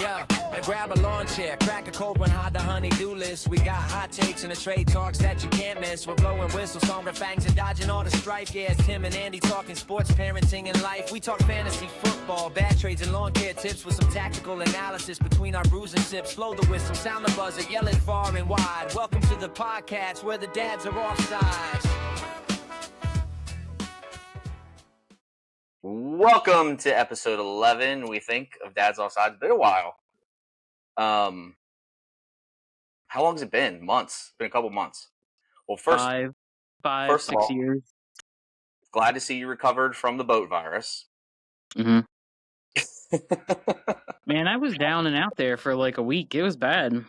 Yeah, and grab a lawn chair, crack a cold one, hide the honey-do list. We got hot takes and the trade talks that you can't miss. We're blowing whistles, somber fangs and dodging all the strife. Yeah, it's Tim and Andy talking sports, parenting, and life. We talk fantasy football, bad trades, and lawn care tips with some tactical analysis between our brews and sips. Blow the whistle, sound the buzzer, yell it far and wide. Welcome to the podcast where the dads are offsides. Welcome to episode 11, we think, of Dad's Offsides. It's been a while. How long has it been? Months. It's been a couple months. Well, first of 6 all, years. glad to see you recovered from the boat virus. Mm-hmm. Man, I was down and out there for like a week. It was bad.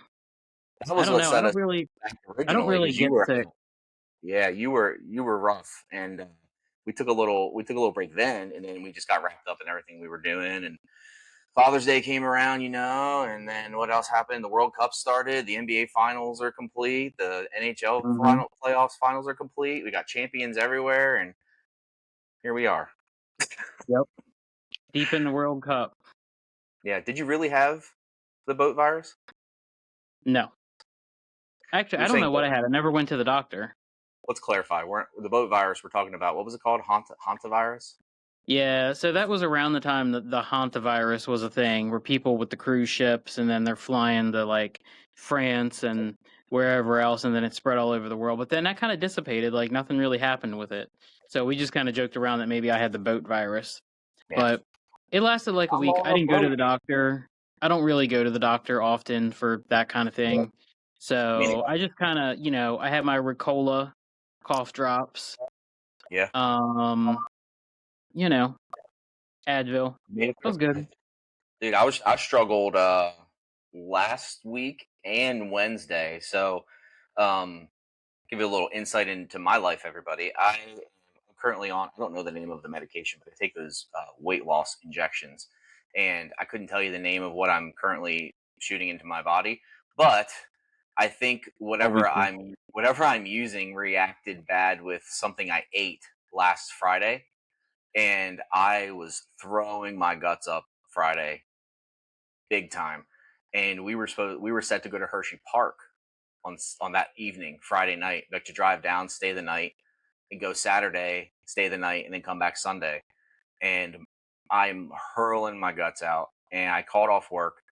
That was what set us back I don't really 'cause get sick. Yeah, you were rough, and we took a little break then, and then we just got wrapped up in everything we were doing, and Father's Day came around, and then what else happened? The World Cup started, the NBA finals are complete, the NHL playoffs finals are complete. We got champions everywhere, and here we are. Yep. Deep in the World Cup. Yeah. Did you really have the boat virus? No. Actually, I don't know what I had. I never went to the doctor. Let's clarify. The boat virus we're talking about, what was it called? Hantavirus? Yeah, so that was around the time that the hantavirus was a thing, where people with the cruise ships, and then they're flying to like France and wherever else, and then it spread all over the world. But then that kind of dissipated, like nothing really happened with it. So we just kind of joked around that maybe I had the boat virus. Yeah. But it lasted like a week. I didn't go to the doctor. I don't really go to the doctor often for that kind of thing. So I just kind of, I had my Ricola cough drops. Yeah. Advil. It was good. Dude, I struggled last week and Wednesday. So give you a little insight into my life, everybody. I'm currently on, I don't know the name of the medication, but I take those weight loss injections. And I couldn't tell you the name of what I'm currently shooting into my body, but I think whatever I'm using reacted bad with something I ate last Friday, and I was throwing my guts up Friday, big time. And we were set to go to Hershey Park on that evening, Friday night, like to drive down, stay the night, and go Saturday, stay the night, and then come back Sunday. And I'm hurling my guts out, and I called off work.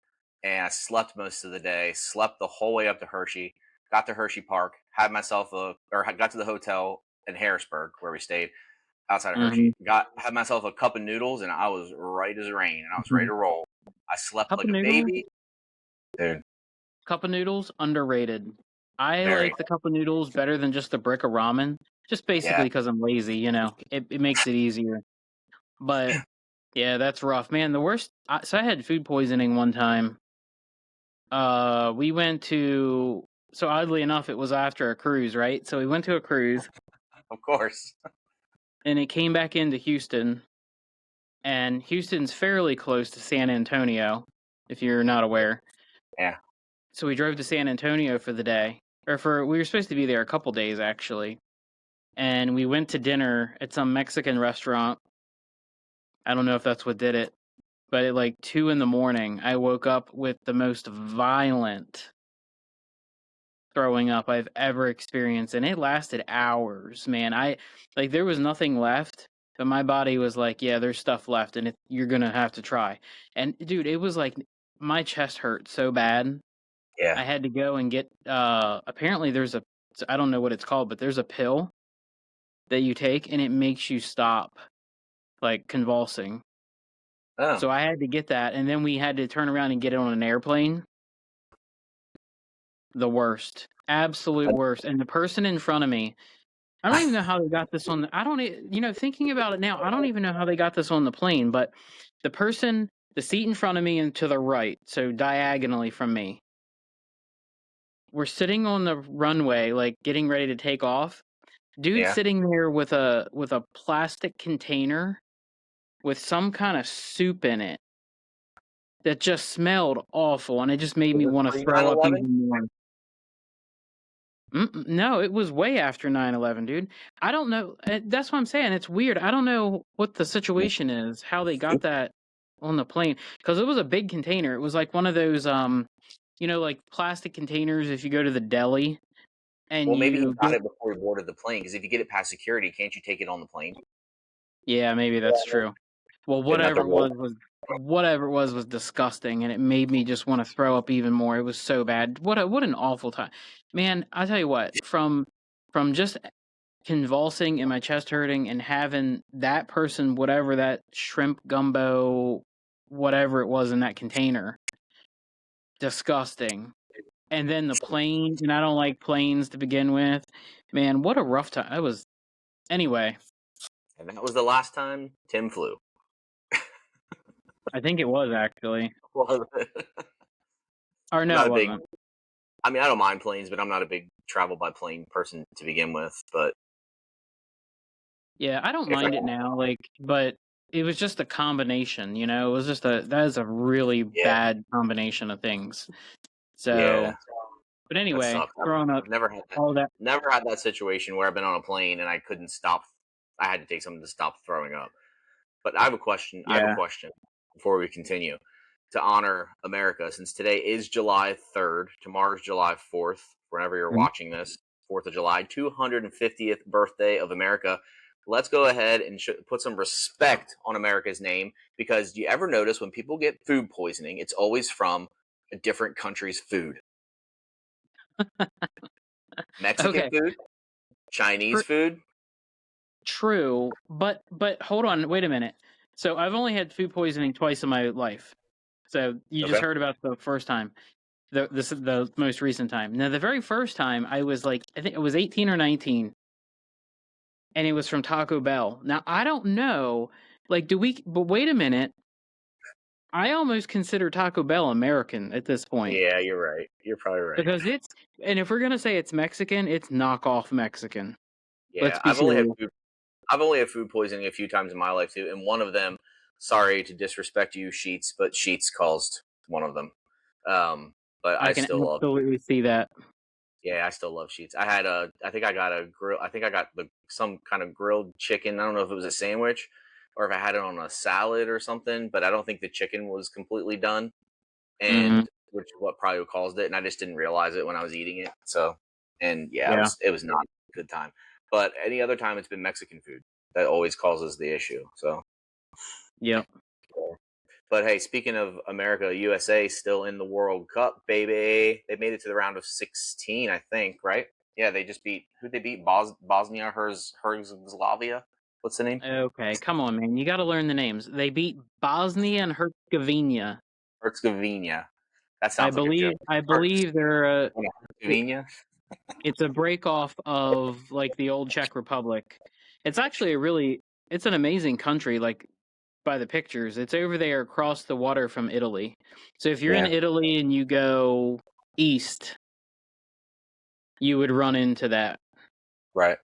And I slept most of the day, slept the whole way up to Hershey, got to Hershey Park, got to the hotel in Harrisburg where we stayed outside of Hershey, had myself a cup of noodles, and I was right as rain, and I was ready to roll. I slept like a baby. Dude. Cup of noodles, underrated. I like the cup of noodles better than just the brick of ramen, just basically because I'm lazy, It makes it easier. But, yeah, that's rough. Man, the worst... So I had food poisoning one time. We went to, so oddly enough, it was after a cruise, right? So we went to a cruise. Of course. And it came back into Houston. And Houston's fairly close to San Antonio, if you're not aware. Yeah. So we drove to San Antonio for the day. We were supposed to be there a couple days, actually. And we went to dinner at some Mexican restaurant. I don't know if that's what did it. But at like 2 a.m, I woke up with the most violent throwing up I've ever experienced. And it lasted hours, man. There was nothing left, but my body was like, yeah, there's stuff left, and you're going to have to try. And dude, it was like my chest hurt so bad. Yeah. I had to go and get, apparently I don't know what it's called, but there's a pill that you take, and it makes you stop, like, convulsing. Oh. So I had to get that, and then we had to turn around and get it on an airplane. The worst. Absolute worst. And the person in front of me, I don't even know how they got this on thinking about it now, I don't even know how they got this on the plane, but the seat in front of me and to the right, so diagonally from me, we're sitting on the runway, like, getting ready to take off. Dude sitting there with a plastic container with some kind of soup in it that just smelled awful, and it just made me want to throw up even more. No, it was way after 9/11, dude. I don't know. That's what I'm saying. It's weird. I don't know what the situation is, how they got that on the plane because it was a big container. It was like one of those like plastic containers if you go to the deli and Well, maybe he you got get it before he boarded the plane. Because if you get it past security, can't you take it on the plane? yeah, maybe that's true. Well, Isn't that the rule? whatever it was disgusting, and it made me just want to throw up even more. It was so bad. What an awful time, man! I tell you what, from just convulsing and my chest hurting and having that person, whatever that shrimp gumbo, whatever it was in that container, disgusting. And then the plane, and I don't like planes to begin with. Man, what a rough time. It was anyway. And that was the last time Tim flew. I think it was actually. Well, Or I'm no, not it a big. wasn't. I mean, I don't mind planes, but I'm not a big travel by plane person to begin with. But Yeah, I don't if I, mind it now, but it was just a combination, It was just that is a really yeah, bad combination of things. yeah, So, but that anyway, sucks. growing up, I've never had that. all that. Never had that situation where I've been on a plane and I couldn't stop. I had to take something to stop throwing up. But I have a question. I have a Yeah. question before we continue. To honor America, since today is July 3rd, tomorrow's July 4th, whenever you're Mhm. watching this, 4th of July, 250th birthday of America. Let's go ahead and put some respect on America's name, because do you ever notice when people get food poisoning, it's always from a different country's food? Mexican Okay. food, Chinese food. True, but hold on, wait a minute. So I've only had food poisoning twice in my life. So you just Okay. heard about the first time. The most recent time. Now the very first time I was like I think it was 18 or 19 and it was from Taco Bell. Now I don't know but wait a minute. I almost consider Taco Bell American at this point Yeah, you're right. You're probably right. because and if we're going to say it's Mexican, it's knockoff Mexican. Let's Yeah, be serious. I've only had food poisoning a few times in my life too, and one of them. Sorry to disrespect you, Sheets, but Sheets caused one of them. But I I can still love. absolutely see that. Yeah, I still love Sheets. I think I got a grill. I think I got some kind of grilled chicken. I don't know if it was a sandwich or if I had it on a salad or something, but I don't think the chicken was completely done, Mhm. and which is what probably caused it. And I just didn't realize it when I was eating it. So, and yeah, Yeah. it was not a good time. But any other time, it's been Mexican food that always causes the issue. So, Yep. but hey, speaking of America, USA still in the World Cup, baby. They made it to the round of 16, I think, right? Yeah, they just beat who they beat Bosnia Herzegovina. What's the name? Okay, come on, man. You got to learn the names. They beat Bosnia and Herzegovina. Herzegovina. That I sounds like a joke. believe. I believe they're it, Herzegovina. it's a break off of like the old Czech Republic. It's actually it's an amazing country. Like by the pictures, it's over there across the water from Italy. So if you're in Yeah, Italy and you go east, you would run into that right.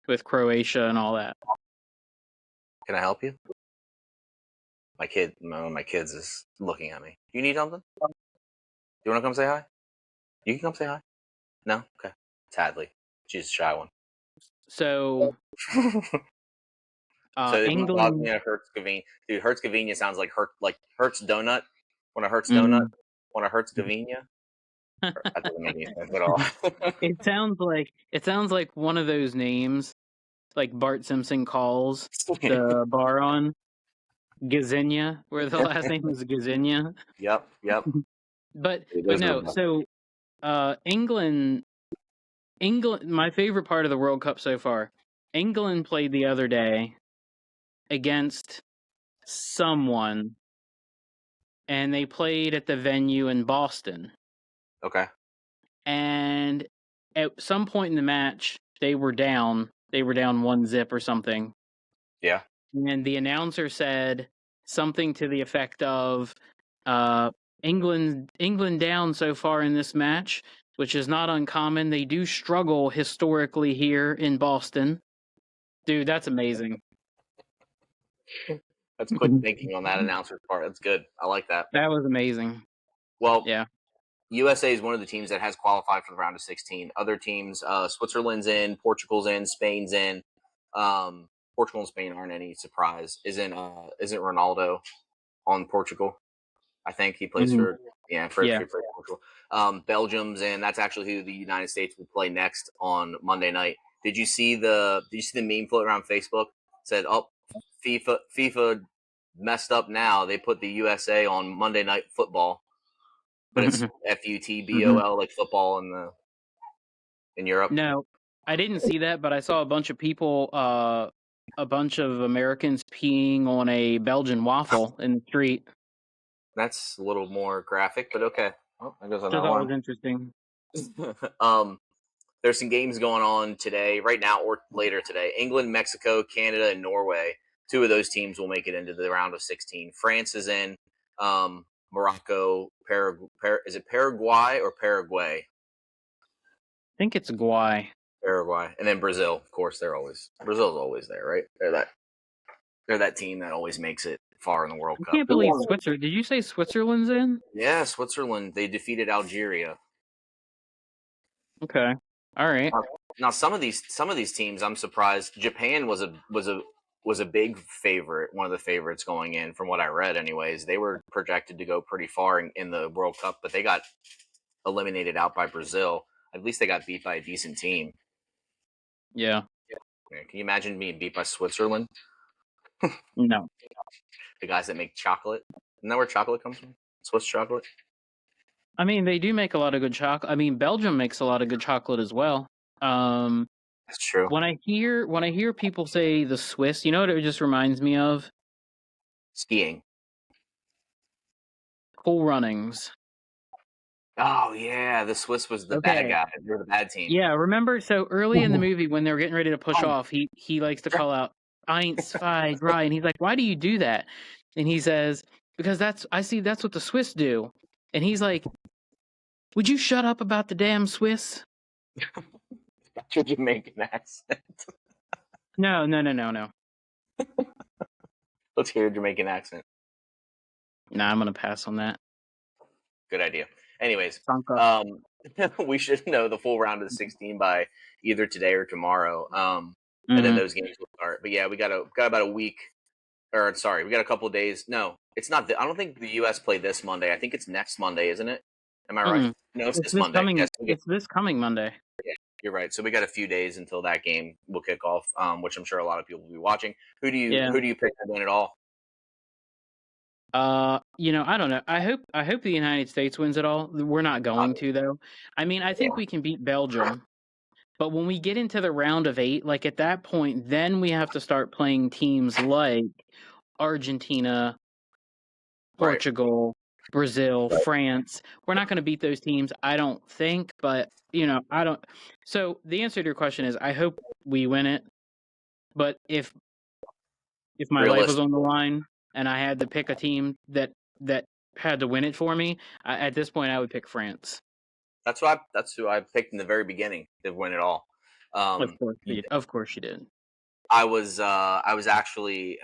with Croatia and all that. Can I help you? One of my kids is looking at me. You need something? You want to come say hi? You can come say hi. No? Okay. Tadley. She's a shy one. So So they beat England. Bosnia Herzegovina. Dude, Herzegovina sounds like Hertz donut. Want a Hertz donut? Mhm. Want a Herzegovina? That doesn't make any sense at all. It sounds like one of those names like Bart Simpson calls the bar on Gazinia, where the last name is Gazinia. Yep. But Those are no, so England, my favorite part of the World Cup so far. England played the other day against someone, and they played at the venue in Boston. okay. And at some point in the match, they were down. They were down 1-0 or something. Yeah. And the announcer said something to the effect of England down so far in this match, which is not uncommon. They do struggle historically here in Boston. Dude, that's amazing. That's quick thinking on that announcer's part. That's good. I like that. That was amazing. Well, Yeah. USA is one of the teams that has qualified for the round of 16. Other teams, Switzerland's in, Portugal's in, Spain's in. Portugal and Spain aren't any surprise. Isn't Ronaldo on Portugal. I think he plays for Portugal. Belgium's in. That's actually who the United States will play next on Monday night. Did you see the meme floating around Facebook? It said, "Oh, FIFA messed up now. They put the USA on Monday Night Football, but it's FUTBOL like football in Europe." No, I didn't see that, but I saw a bunch of people, a bunch of Americans peeing on a Belgian waffle in the street. That's a little more graphic, but okay. Oh, that goes on Which I that thought one. was interesting. There's some games going on today, right now or later today. England, Mexico, Canada, and Norway. 2 of those teams will make it into the round of 16. France is in. Morocco, is it Paraguay or Paraguay? I think it's Guay. Paraguay, and then Brazil. Of course, Brazil's always there, right? They're that team that always makes it far in the World Cup. I can't believe Switzerland. Did you say Switzerland's in? Yeah, Switzerland. They defeated Algeria. Okay. All right. Now some of these teams, I'm surprised. Japan was a big favorite, one of the favorites going in, from what I read. Anyways, they were projected to go pretty far in the World Cup, but they got eliminated out by Brazil. At least they got beat by a decent team. Yeah. Can you imagine being beat by Switzerland? No. The guys that make chocolate. Isn't that where chocolate comes from? Swiss chocolate. I mean, they do make a lot of good chocolate. I mean, Belgium makes a lot of good chocolate as well. That's true. When I hear people say the Swiss, you know what it just reminds me of? Skiing. Cool Runnings. Oh yeah, the Swiss was the bad guy. They're the bad team. Yeah, remember? So early in the movie, when they were getting ready to push off, he likes to call out "Eins, zwei, drei," and he's like, "Why do you do that?" And he says, "Because that's what the Swiss do." And he's like, "Would you shut up about the damn Swiss?" That's your Jamaican accent. No. Let's hear your Jamaican accent. Nah, I'm gonna pass on that. Good idea. Anyways, Sanka. we should know the full round of the 16 by either today or tomorrow. And then those games will start. But yeah, we got about a week. Or sorry, we got a couple of days. No, it's not. I don't think the U.S. play this Monday. I think it's next Monday, isn't it? Am I right? No, it's this Monday. It's this coming Monday. Yeah, you're right. So we got a few days until that game will kick off, which I'm sure a lot of people will be watching. Who do you pick to win it all? I don't know. I hope the United States wins it all. We're not going to, though. I mean, I think we can beat Belgium. But when we get into the round of 8, like at that point, then we have to start playing teams like Argentina, Portugal, Brazil, France. We're not going to beat those teams, I don't think. But, I don't. So the answer to your question is I hope we win it. But if my life was on the line and I had to pick a team that had to win it for me, at this point I would pick France. That's who I picked in the very beginning to win it all. Of course you did. I was actually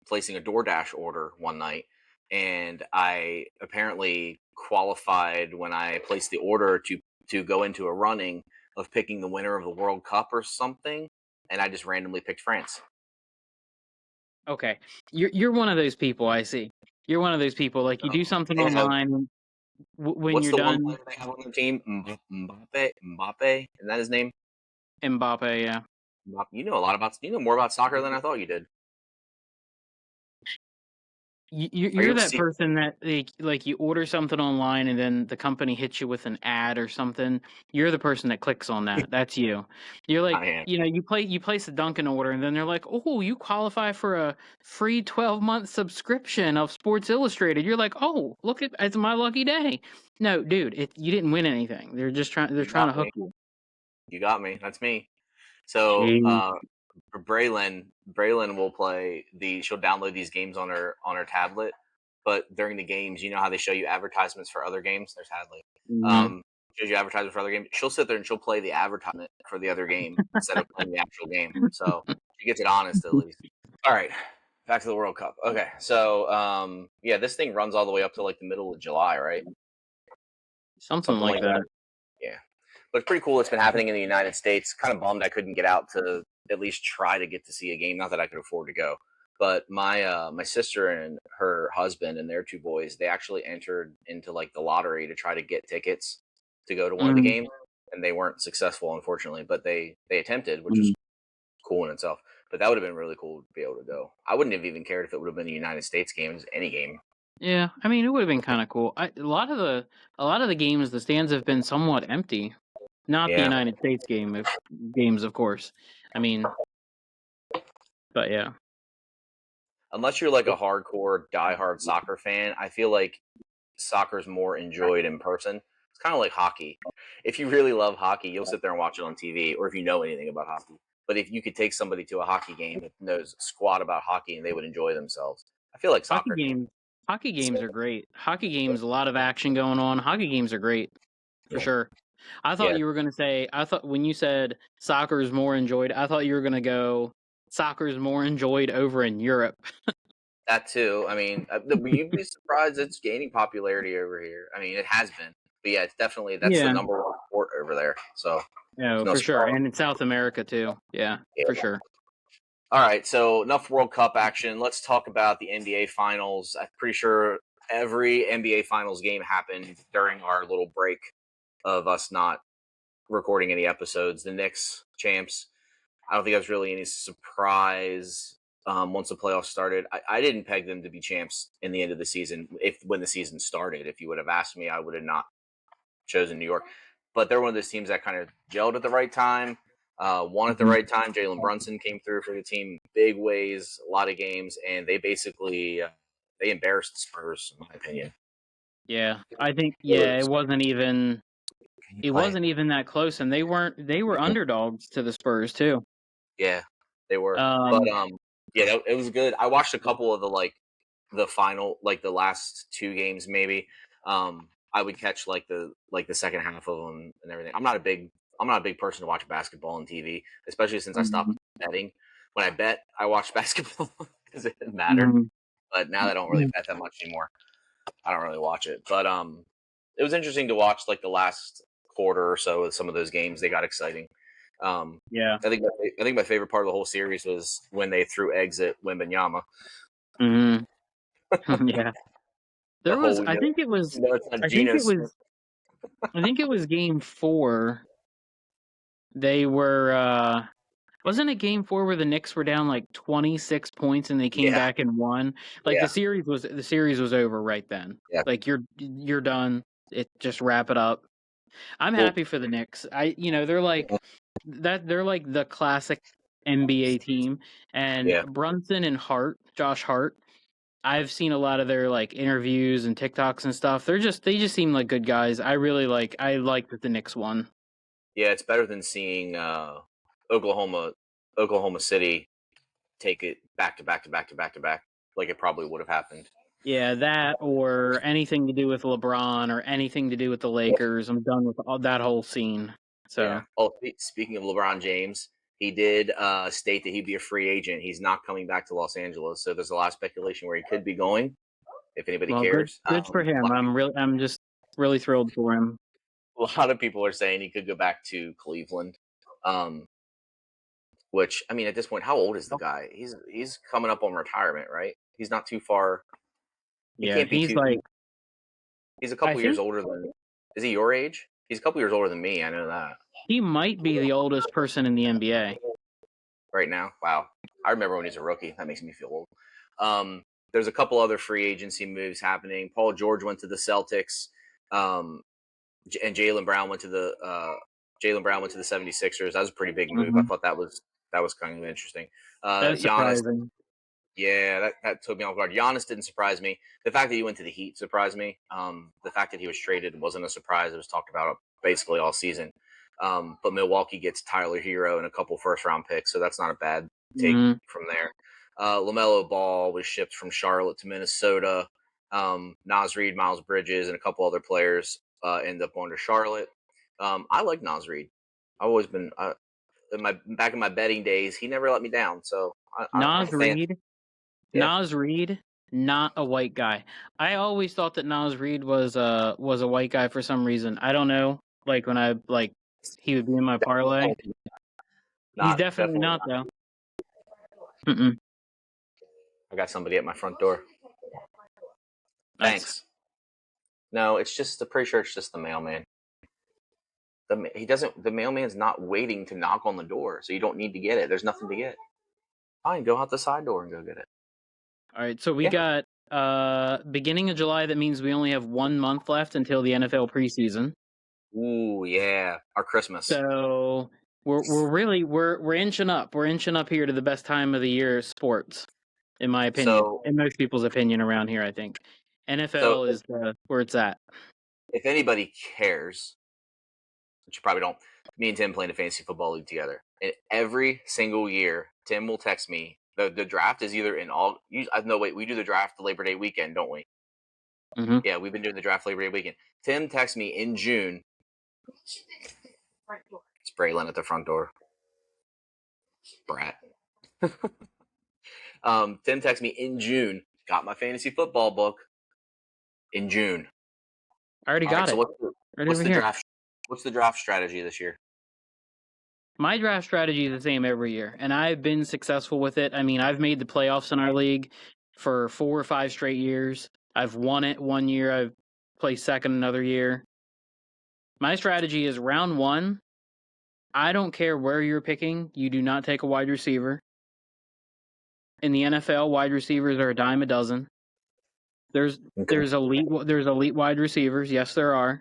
placing a DoorDash order one night, and I apparently qualified when I placed the order to go into a running of picking the winner of the World Cup or something, and I just randomly picked France. Okay, you're one of those people. I see. You're one of those people. Like you do something online when what's you're the done. One they have on their team? Mbappe, is that his name? Mbappe, yeah. You know more about soccer than I thought you did. You're that person that like you order something online and then the company hits you with an ad or something. You're the person that clicks on that. That's you. You're like, you place a Dunkin' order and then they're like, "Oh, you qualify for a free 12-month subscription of Sports Illustrated." You're like, "Oh, it's my lucky day." No, dude, you didn't win anything. They're trying to hook you. You got me. That's me. So for Braylon will play she'll download these games on her tablet, but during the games, you know how they show you advertisements for other games? There's Hadley. Shows you advertisements for other games. She'll sit there and she'll play the advertisement for the other game instead of playing the actual game. So she gets it honest at least. All right. Back to the World Cup. Okay. So this thing runs all the way up to like the middle of July, right? Something like that. Yeah. But it's pretty cool. It's been happening in the United States. Kind of bummed I couldn't get out to at least try to get to see a game. Not that I could afford to go, But my sister and her husband and their two boys, they actually entered into like the lottery to try to get tickets to go to one of the Mm, games, and they weren't successful, unfortunately. But they attempted, which was mm. cool in itself. But that would have been really cool to be able to go. I wouldn't have even cared if it would have been a United States game, just any game. Yeah, I mean, it would have been kind of cool. A lot of the games, the stands have been somewhat empty. Not the Yeah, United States games, of course. I mean, but yeah. unless you're like a hardcore diehard soccer fan, I feel like soccer's more enjoyed in person. It's kind of like hockey. If you really love hockey, you'll sit there and watch it on TV, or if you know anything about hockey. But if you could take somebody to a hockey game that knows squat about hockey and they would enjoy themselves, I feel like Hockey soccer can. games, hockey games are great. Hockey games, a lot of action going on. Hockey games are great for sure. I thought Yeah, you were going to say. I thought when you said soccer is more enjoyed, I thought you were going to go soccer is more enjoyed over in Europe. that too. I mean, you'd be surprised it's gaining popularity over here. I mean, it has been, but yeah, it's definitely that's the Yeah, number one sport over there. So it's no, no for sure, surprise. and in South America too. Yeah, Yeah. for sure. All right, so enough World Cup action. Let's talk about the NBA Finals. I'm pretty sure every NBA Finals game happened during our little break of us not recording any episodes. The Knicks champs. I don't think that was really any surprise once the playoffs started. I didn't peg them to be champs in the end of the season. If when the season started, if you would have asked me, I would have not chosen New York. But they're one of those teams that kind of gelled at the right time, won at the Mhm. right time. Jalen Brunson came through for the team big ways, a lot of games, and they basically they embarrassed the Spurs, in my opinion. Yeah, I think Can you it play? wasn't even that close, and they were underdogs to the Spurs too. Yeah, they were. But Um, yeah, it was good. I watched a couple of the final, like the last two games, maybe. I would catch like the second half of them and everything. I'm not a big person to watch basketball on TV, especially since I stopped mhm, betting. When I bet, I watch basketball because it mattered. mhm, But now that I don't really mhm. bet that much anymore, I don't really watch it. But it was interesting to watch like the last quarter or so of some of those games. They got exciting. Um, Yeah. I think my favorite part of the whole series was when they threw eggs at Wembanyama. Mhm. Yeah. The There was whole it's not I think it Gino's. was I think it was game 4. They were wasn't it game 4 where the Knicks were down like 26 points and they came Yeah, back and won? Like yeah, the series was over right then. yeah. Like you're done. It just wrap it up. I'm Well, happy for the Knicks. They're like they're like the classic NBA team, and yeah, Brunson and Josh Hart. I've seen a lot of their like interviews and TikToks and stuff. They just seem like good guys. I like that the Knicks won. yeah. It's better than seeing Oklahoma, Oklahoma City take it back to back to back to back to back, like it probably would have happened. Yeah, that or anything to do with LeBron or anything to do with the Lakers. I'm done with that whole scene. Yeah. So Oh, speaking of LeBron James, he did state that he'd be a free agent. He's not coming back to Los Angeles, so there's a lot of speculation where he could be going. If anybody well, cares, good for him. I'm just really thrilled for him. a lot of people are saying he could go back to Cleveland. Um, which I mean, at this point, how old is the guy? He's coming up on retirement, right? He's not too far. He Yeah, can't be he's too. like He's a I couple years think older than. Is he your age? He's a couple years older than me. I know that. he might be the oldest person in the NBA. Right now. Wow. I remember when he was a rookie. That makes me feel old. There's a couple other free agency moves happening. Paul George went to the Celtics, and Jalen Brown went to the 76ers. That was a pretty big move. I Mhm. thought that was kind of interesting. That's Giannis, surprising. yeah, that took me off guard. Giannis didn't surprise me. The fact that he went to the Heat surprised me. The fact that he was traded wasn't a surprise. It was talked about basically all season. But Milwaukee gets Tyler Hero and a couple first round picks, so that's not a bad take Mhm. from there. LaMelo Ball was shipped from Charlotte to Minnesota. Nas Reed, Miles Bridges, and a couple other players end up going to Charlotte. I like Nas Reed. I've always been back in my betting days. He never let me down. So I'm Nas a fan. Reed, Yeah, Nas Reed, not a white guy. I always thought that Nas Reed was a white guy for some reason. I don't know. Like when I like he would be in my parlay. He's not definitely definitely not not. though. Mm-mm. I got somebody at my front door. Nice. Thanks. No, I'm pretty sure it's just the mailman. The mailman's not waiting to knock on the door, so you don't need to get it. There's nothing to get. Fine, go out the side door and go get it. All right, so we got beginning of July. That means we only have 1 month left until the NFL preseason. Ooh, yeah, our Christmas. So we're inching up. We're inching up here to the best time of the year sports, in my opinion, So- in most people's opinion around here. I think NFL is where it's at. If anybody cares, which you probably don't, me and Tim play in a fantasy football league together, and every single year Tim will text me. The draft is either in all. No, wait, we do the draft the Labor Day weekend, don't we? Mm-hmm. Yeah, we've been doing the draft Labor Day weekend. Tim texts me in June. It's Braylon at the front door. Brat. Tim texts me in June. Got my fantasy football book in June. I already got it. What's the draft? What's the draft strategy this year? My draft strategy is the same every year, and I've been successful with it. I mean, I've made the playoffs in our league for 4 or 5 straight years. I've won it one year. I've placed second another year. My strategy is round 1. I don't care where you're picking. You do not take a wide receiver. In the NFL, wide receivers are a dime a dozen. There's elite wide receivers. Yes, there are.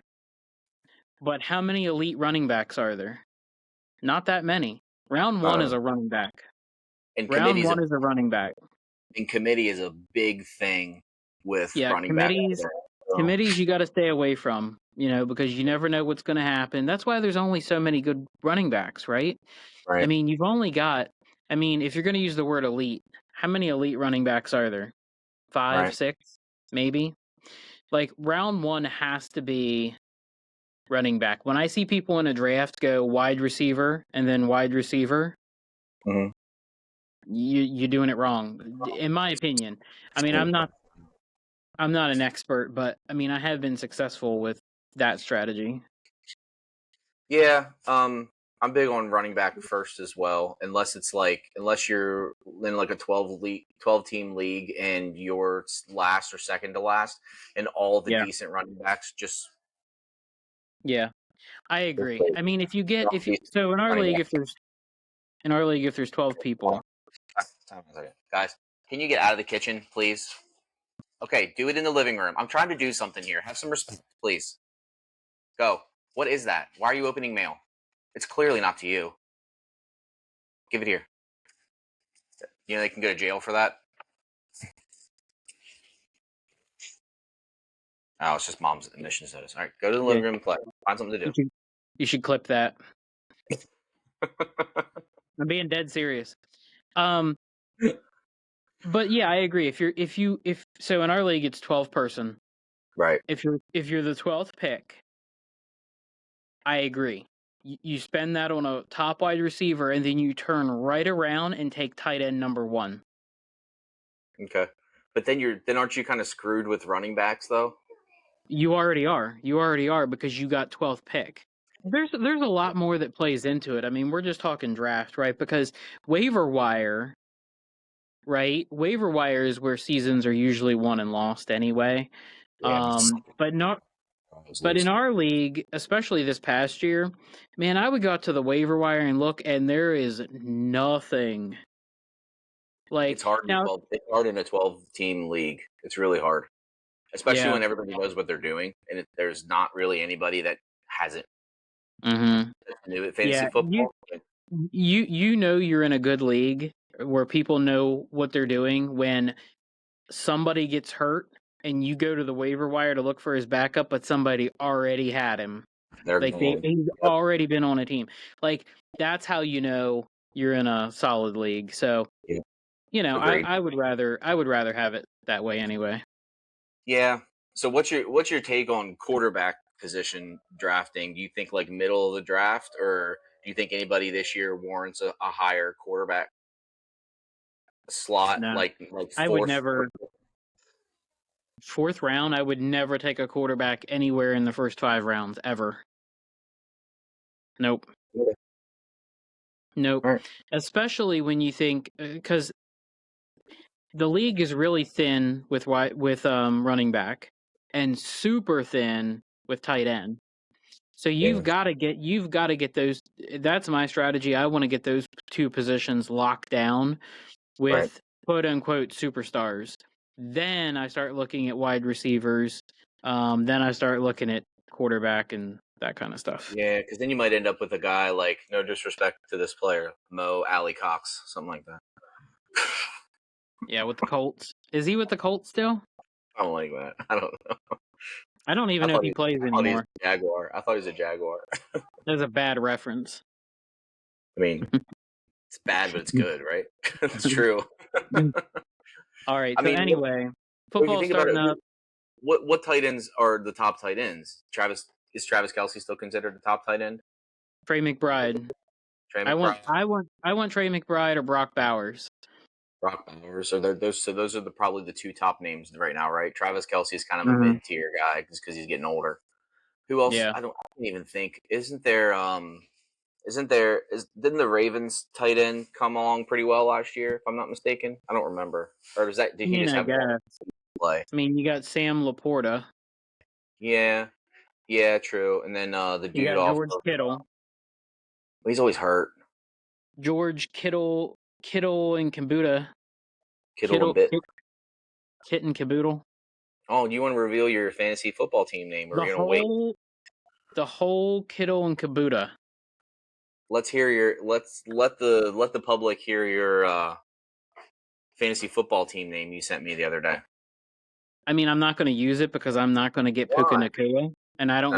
But how many elite running backs are there? Not that many. Round 1 is a running back. Round 1 is a running back. And committee is a big thing with running back. Committees you got to stay away from, because you never know what's going to happen. That's why there's only so many good running backs, right? Right. I mean, you've only got, if you're going to use the word elite, how many elite running backs are there? 5, Right. 6, maybe? Like, round 1 has to be running back. When I see people in a draft go wide receiver and then wide receiver, Mhm. you're doing it wrong, in my opinion. I mean, I'm not an expert, but I have been successful with that strategy. Yeah, I'm big on running back first as well. Unless you're in like a 12 team league and you're last or second to last, and all the decent running backs just. Yeah, I agree. I mean, if in our league, if there's 12 people. Time a second. Guys, can you get out of the kitchen, please? Okay, do it in the living room. I'm trying to do something here. Have some respect, please. Go. What is that? Why are you opening mail? It's clearly not to you. Give it here. You know they can go to jail for that? Oh, it's just mom's admissions notice. All right, go to the living room and play. Find something to do. You should clip that. I'm being dead serious. But yeah, I agree. So in our league it's 12 person. Right. If you're the 12th pick, I agree. You spend that on a top wide receiver, and then you turn right around and take tight end number 1. Okay, but then aren't you kind of screwed with running backs though? You already are because you got 12th pick. There's a lot more that plays into it. I mean, we're just talking draft, right? Because waiver wire, right? Waiver wire is where seasons are usually won and lost anyway. Yeah, but in our league, especially this past year, man, I would go out to the waiver wire and look, and there is nothing. Like, it's hard. It's hard in a 12-team league. It's really hard, especially when everybody knows what they're doing, and there's not really anybody that hasn't new at fantasy football. You know you're in a good league where people know what they're doing when somebody gets hurt and you go to the waiver wire to look for his backup, but somebody already had him. He's already been on a team. Like, that's how you know you're in a solid league. So, I would rather have it that way anyway. Yeah. So what's your take on quarterback position drafting? Do you think like middle of the draft, or do you think anybody this year warrants a higher quarterback slot? No. Like I would never. 4th round, I would never take a quarterback anywhere in the first 5 rounds ever. Nope. Yeah. Nope. Right. Especially when you think, because the league is really thin with running back, and super thin with tight end. So you've got to get those. That's my strategy. I want to get those two positions locked down with quote unquote superstars. Then I start looking at wide receivers. Then I start looking at quarterback and that kind of stuff. Yeah, because then you might end up with a guy like, no disrespect to this player, Mo Alley Cox, something like that. Yeah, with the Colts. Is he with the Colts still? I don't like that. I don't know. I don't even know if he plays I thought he was anymore. a Jaguar. I thought he was a Jaguar. That's a bad reference. I mean, it's bad, but it's good, right? It's true. All right. I So mean, anyway, if you football think about starting it, up. what tight ends are the top tight ends? Is Travis Kelce still considered the top tight end? Trey McBride. Trey I want McBride, Trey McBride or Brock Bowers. Brock Bowers. So those are probably the two top names right now, right? Travis Kelce is kind of a mid tier guy just because he's getting older. Who else? Yeah. I can't even think. Didn't the Ravens tight end come along pretty well last year, if I'm not mistaken? I don't remember. Or did he just have one play? I mean, you got Sam Laporta. Yeah, true. And then the dude You got George Kittle. He's always hurt. George Kittle and Kabuta. Kittle and Bit. Kit and Caboodle. Oh, do you want to reveal your fantasy football team name? Or are you gonna wait? The whole Kittle and Kabuta. Let's let the public hear your fantasy football team name you sent me the other day. I mean, I'm not going to use it because I'm not going to get Puka Nacua, and I don't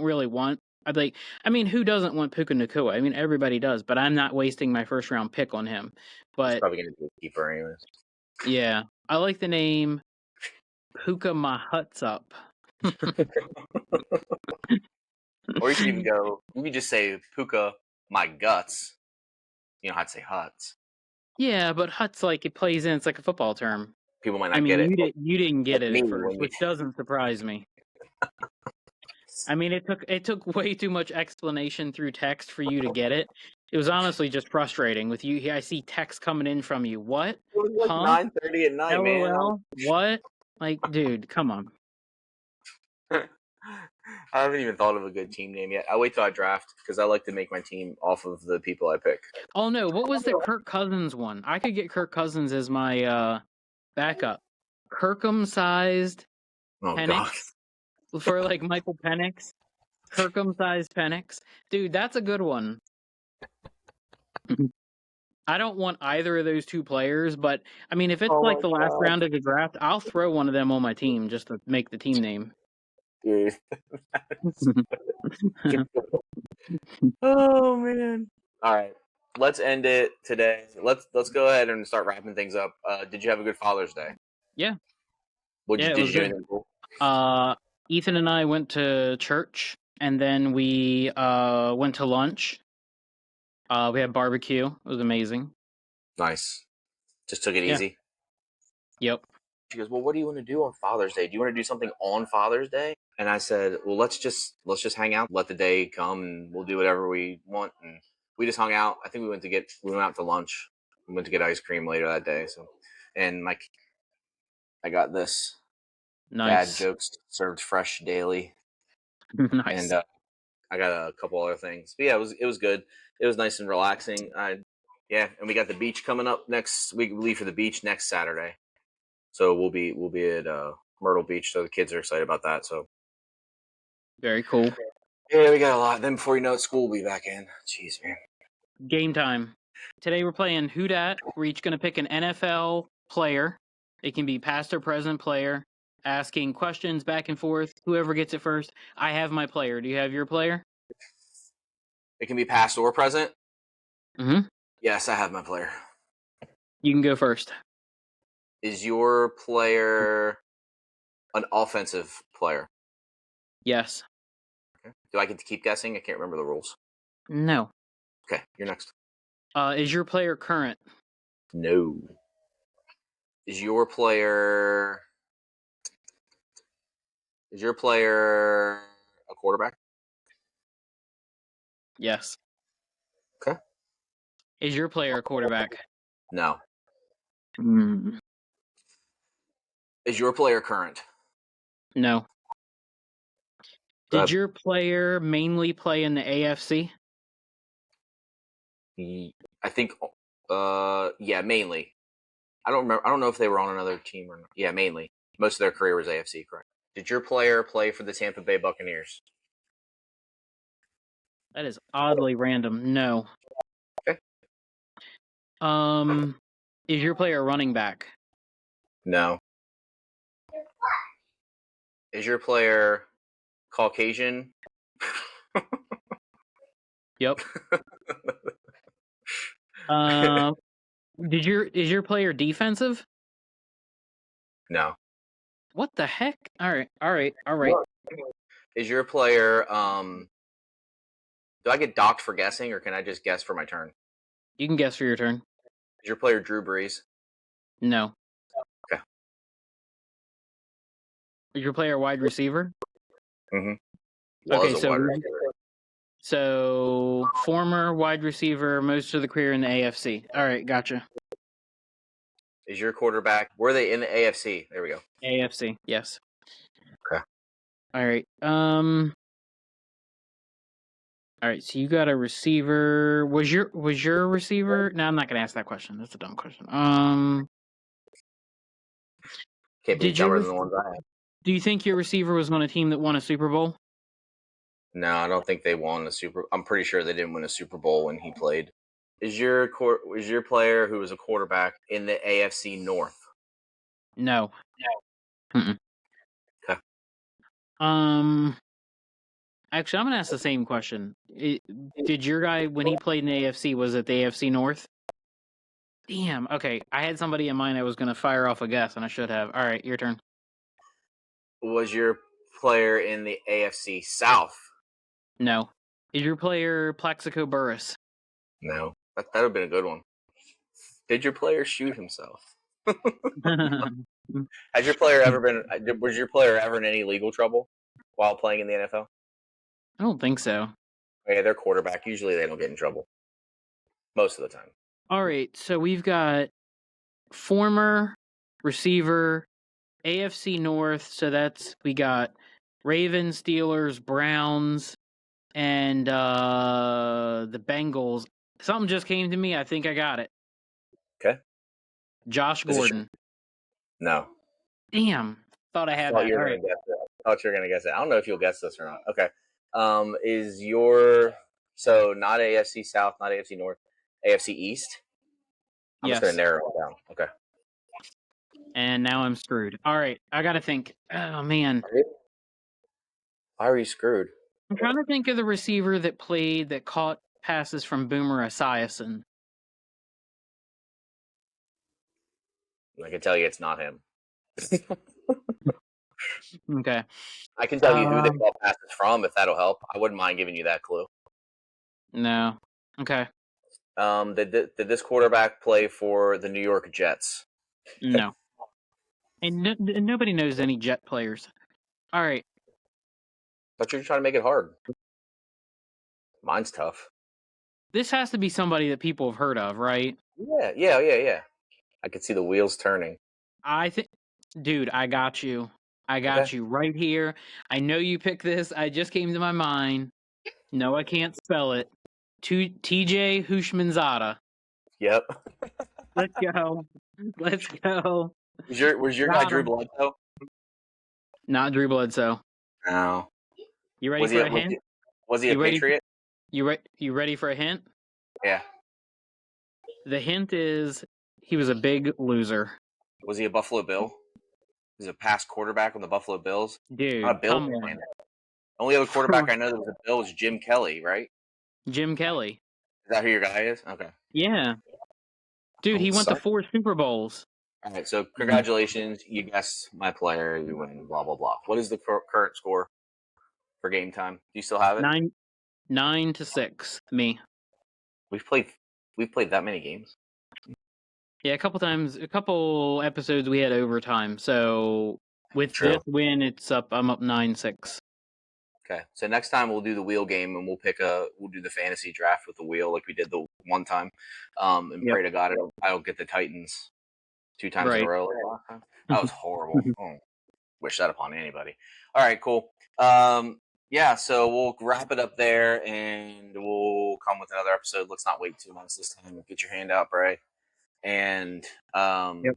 really want. I'd like. I mean, who doesn't want Puka Nacua? I mean, everybody does, but I'm not wasting my first round pick on him. But he's probably going to do a keeper anyways. Yeah, I like the name Puka My Huts Up. Or you could even go. You could just say Puka My Guts. You don't have to say Huts. Yeah, but Huts it plays in. It's like a football term. People might not get it. You didn't get it at first, which doesn't surprise me. I mean, it took way too much explanation through text for you to get it. It was honestly just frustrating with you. I see text coming in from you. What? It was like 9:30 at night, LOL? man. What? Dude, come on. I haven't even thought of a good team name yet. I wait till I draft because I like to make my team off of the people I pick. Oh no, what was the Kirk Cousins one? I could get Kirk Cousins as my backup. Kirkham-sized Penix for Michael Penix. Kirkham-sized Penix. Dude, that's a good one. I don't want either of those two players, but I mean, if it's the last round of the draft, I'll throw one of them on my team just to make the team name. Dude. Oh man! All right, let's end it today. Let's go ahead and start wrapping things up. Did you have a good Father's Day? Yeah. Did you do anything cool? Ethan and I went to church, and then we went to lunch. We had barbecue. It was amazing. Nice. Just took it easy. Yep. She goes, well, what do you want to do on Father's Day? Do you want to do something on Father's Day? And I said, well, let's just hang out, let the day come, and we'll do whatever we want. And we just hung out. I think we went out to lunch. We went to get ice cream later that day. So, and I got this. Nice. Dad jokes served fresh daily. Nice. And I got a couple other things. But yeah, it was good. It was nice and relaxing. And we got the beach coming up next week. We leave for the beach next Saturday. So we'll be at Myrtle Beach. So the kids are excited about that. So very cool. Yeah, we got a lot. Then before you know it, school will be back in. Jeez, man. Game time. Today we're playing Who Dat. We're each going to pick an NFL player. It can be past or present player. Asking questions back and forth. Whoever gets it first. I have my player. Do you have your player? It can be past or present? Mm-hmm. Yes, I have my player. You can go first. Is your player an offensive player? Yes. Okay. Do I get to keep guessing? I can't remember the rules. No. Okay, you're next. Is your player current? No. Is your player a quarterback? Yes. Okay. Is your player a quarterback? No. Is your player current? No. Go Did ahead. your player mainly play in the AFC? I think, yeah, mainly. I don't remember. I don't know if they were on another team or not. Yeah, mainly. Most of their career was AFC, correct? Did your player play for the Tampa Bay Buccaneers? That is oddly random. No. Okay. Is your player a running back? No. Is your player Caucasian? Yep. Is your player defensive? No. What the heck? All right. Is your player do I get docked for guessing or can I just guess for my turn? You can guess for your turn. Is your player Drew Brees? No. Okay. Is your player a wide receiver? Mm-hmm. Okay, Was a wide receiver. So former wide receiver, most of the career in the AFC. All right, gotcha. Is your quarterback? Were they in the AFC? There we go. AFC, yes. Okay. All right. All right. So you got a receiver. Was your receiver? No, I'm not gonna ask that question. That's a dumb question. Can't be Did dumber you than the ones I have. do you think your receiver was on a team that won a Super Bowl? No, I don't think they won the Super. I'm pretty sure they didn't win a Super Bowl when he played. Is your player who was a quarterback in the AFC North? No. Mm-mm. Okay. Actually, I'm gonna ask the same question. Did your guy, when he played in the AFC, was it the AFC North? Damn. Okay, I had somebody in mind. I was gonna fire off a guess, and I should have. All right, your turn. Was your player in the AFC South? No. Is your player Plaxico Burress? No. That would have been a good one. Did your player shoot himself? Has your player ever been? Was your player ever in any legal trouble while playing in the NFL? I don't think so. Yeah, they're quarterback. Usually, they don't get in trouble. Most of the time. All right, so we've got former receiver, AFC North. So we got Ravens, Steelers, Browns, and the Bengals. Something just came to me. I think I got it. Okay. Josh Gordon. No. Damn. Thought I had Thought that. you were All gonna right. guess it. Thought you were gonna guess it. I don't know if you'll guess this or not. Okay. Is your not AFC South, not AFC North, AFC East? I'm just gonna Yes. narrow it down. Okay. And now I'm screwed. All right. I got to think. Oh, man. Why are you screwed? I'm trying to think of the receiver that caught passes from Boomer Esiason. I can tell you it's not him. Okay. I can tell you who they call passes from if that'll help. I wouldn't mind giving you that clue. No. Okay. Did this quarterback play for the New York Jets? No. And nobody knows any Jet players. All right. Thought you were trying to make it hard. Mine's tough. This has to be somebody that people have heard of, right? Yeah. I could see the wheels turning. I think, dude, I got you. I got you right here. I know you picked this. I just came to my mind. No, I can't spell it. TJ Hushmanzada. Yep. Let's go. Let's go. Was your guy Drew Bledsoe? Not Drew Bledsoe. No. You ready for a hint? Was he a Patriot? You ready for a hint? Yeah. The hint is he was a big loser. Was he a Buffalo Bill? He's a past quarterback on the Buffalo Bills. Dude, Not a Bill come fan. on. Only other quarterback I know that was a Bill was Jim Kelly, right? Jim Kelly. Is that who your guy is? Okay. Yeah. Dude, he went to 4 Super Bowls. All right, so congratulations. You guessed my player. You win, blah, blah, blah. What is the current score for game time? Do you still have it? 9-6, me. We've played that many games. Yeah, a couple episodes we had overtime. So with this win, I'm up 9-6. Okay, so next time we'll do the wheel game and we'll do the fantasy draft with the wheel like we did the one time, and pray to God I don't get the Titans 2 times in a Right. row like last time. That was horrible. Wish that upon anybody. All right, cool. Yeah, so we'll wrap it up there, and we'll come with another episode. Let's not wait 2 months this time. Get your hand out, Bray. And Yep.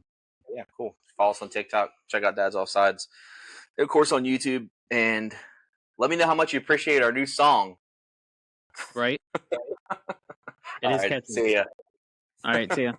yeah, cool. Follow us on TikTok. Check out Dad's Offsides. Of course, on YouTube. And let me know how much you appreciate our new song. Right. It All is right, catchy. see ya. All right. See ya.